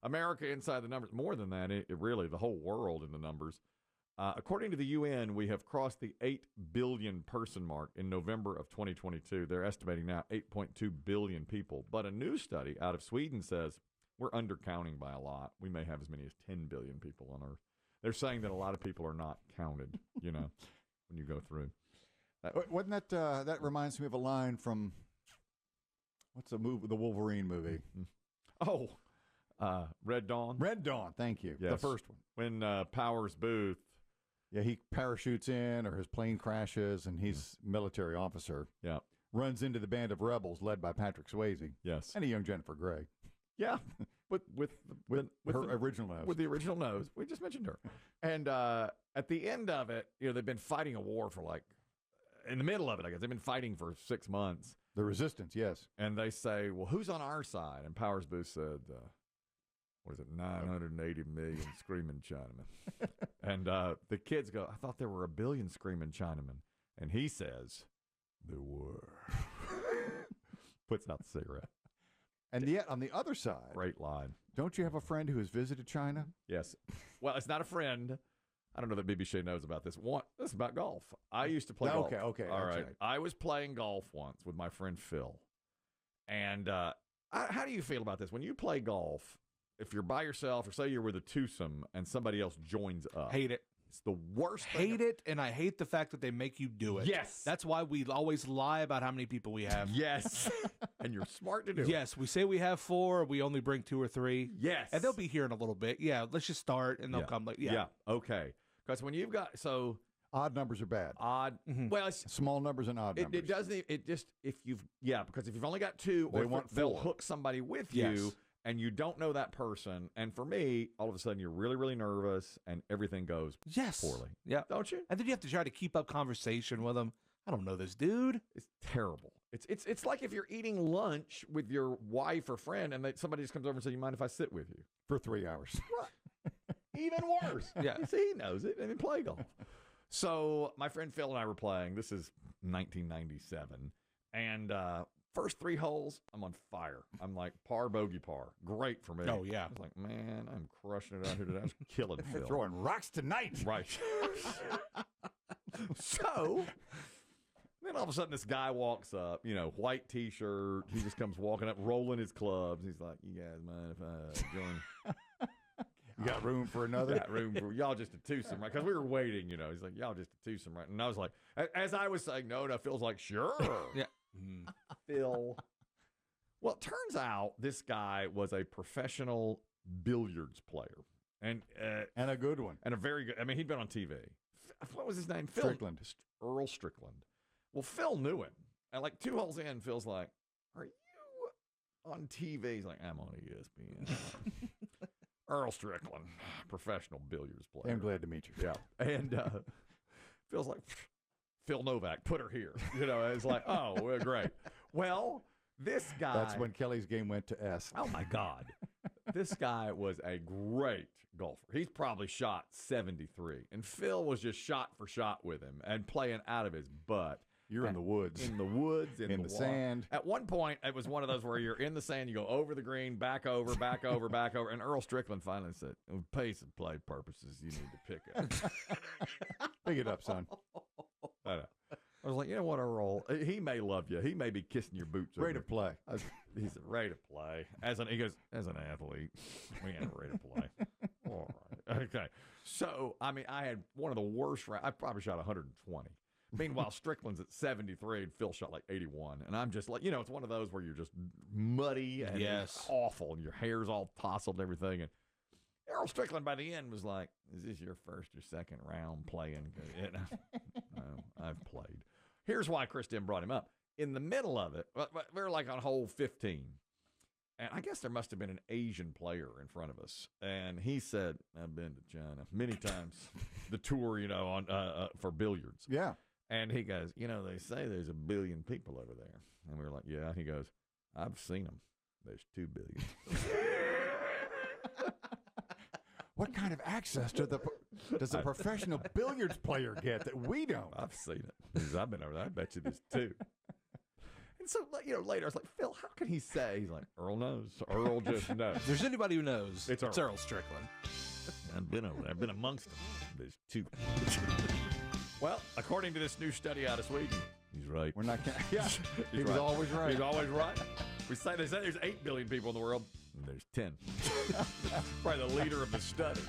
America inside the numbers. More than that, it really, the whole world in the numbers. According to the UN, we have crossed the 8 billion person mark in November of 2022. They're estimating now 8.2 billion people. But a new study out of Sweden says we're undercounting by a lot. We may have as many as 10 billion people on Earth. They're saying that a lot of people are not counted, when you go through. Wasn't that, that reminds me of a line from, what's the Wolverine movie? Oh, Red Dawn. Red Dawn, thank you. Yes. The first one. When Powers Booth. Yeah, he parachutes in, or his plane crashes, and he's military officer. Yeah. Runs into the band of rebels led by Patrick Swayze. Yes. And a young Jennifer Grey. Yeah, with her original nose. With the original nose. We just mentioned her. And at the end of it, they've been fighting a war for in the middle of it, I guess. They've been fighting for 6 months. The resistance, yes. And they say, well, who's on our side? And Powers Booth said, 980 million screaming Chinamen. And the kids go, I thought there were a billion screaming Chinamen. And he says, there were. Puts out the cigarette. And yet, on the other side, great line. Don't you have a friend who has visited China? Yes. Well, it's not a friend. I don't know that BBC knows about this. This is about golf. I used to play golf. Okay. All right. I was playing golf once with my friend Phil. And how do you feel about this? When you play golf, if you're by yourself or say you're with a twosome and somebody else joins up. Hate it. It's the worst thing. Hate it, and I hate the fact that they make you do it. Yes. That's why we always lie about how many people we have. Yes. And you're smart to do it. Yes, we say we have 4, we only bring 2 or 3. Yes. And they'll be here in a little bit. Yeah, let's just start, and they'll come. Yeah, okay. Because when you've got, odd numbers are bad. Odd. Mm-hmm. Well, it's small numbers and odd numbers. It doesn't, because if you've only got 2, or they'll hook somebody with you. And you don't know that person. And for me, all of a sudden, you're really, really nervous and everything goes poorly. Yeah. Don't you? And then you have to try to keep up conversation with them. I don't know this dude. It's terrible. It's like if you're eating lunch with your wife or friend and somebody just comes over and says, you mind if I sit with you? For 3 hours. Even worse. Yeah. See, he knows it. And play golf. So my friend Phil and I were playing. This is 1997. And first 3 holes, I'm on fire. I'm like par, bogey, par. Great for me. Oh, yeah. I was like, man, I'm crushing it out here today. I was killing Phil. Throwing rocks tonight. Right. So then all of a sudden this guy walks up, white T-shirt. He just comes walking up, rolling his clubs. He's like, you guys mind if I join? You got room for another? Got room for y'all just a twosome, right? Because we were waiting, He's like, y'all just a twosome, right? And I was like, as I was saying no, Phil's like, sure. Yeah. Phil. Well, it turns out this guy was a professional billiards player. And a good one. And a very good, he'd been on TV. What was his name? Strickland. Earl Strickland. Well, Phil knew him. And 2 holes in, Phil's like, are you on TV? He's like, I'm on ESPN. Earl Strickland, professional billiards player. I'm glad to meet you. Yeah. And Phil's like, Phil Novak, put her here. It's like, oh, well, great. Well, this guy. That's when Kelly's game went to S. Oh, my God. This guy was a great golfer. He's probably shot 73. And Phil was just shot for shot with him and playing out of his butt. You're in the woods. In the woods, in the sand. At one point, it was one of those where you're in the sand, you go over the green, back over, back over, back over. And Earl Strickland finally said, with pace and play purposes, you need to pick it. Pick it up, son. I know. I was like, you know what, Earl? He may love you. He may be kissing your boots. Ready to play. He said, ready to play. He goes, as an athlete, we ain't ready to play. All right. Okay. So, I had one of the worst rounds. I probably shot 120. Meanwhile, Strickland's at 73 and Phil shot 81. And I'm just like, it's one of those where you're just muddy and it's awful and your hair's all tousled and everything. And Earl Strickland by the end was like, is this your first or second round playing? No, I've played. Here's why Chris Demm brought him up. In the middle of it, we were on hole 15. And I guess there must have been an Asian player in front of us. And he said, I've been to China many times, the tour, on for billiards. Yeah. And he goes, they say there's 1 billion people over there. And we were like, yeah. He goes, I've seen them. There's 2 billion. What kind of access does a professional billiards player get that we don't? I've seen it. Because I've been over there. I bet you there's 2. And so, later, I was like, Phil, how can he say? He's like, Earl knows. Earl just knows. If there's anybody who knows, It's it's Earl. Earl Strickland. I've been over there. I've been amongst them. There's two. Well, according to this new study out of Sweden, he's right. We're not. Yeah, he was right. always right. He's always right. They say there's 8 billion people in the world, and there's 10. Probably the leader of the study.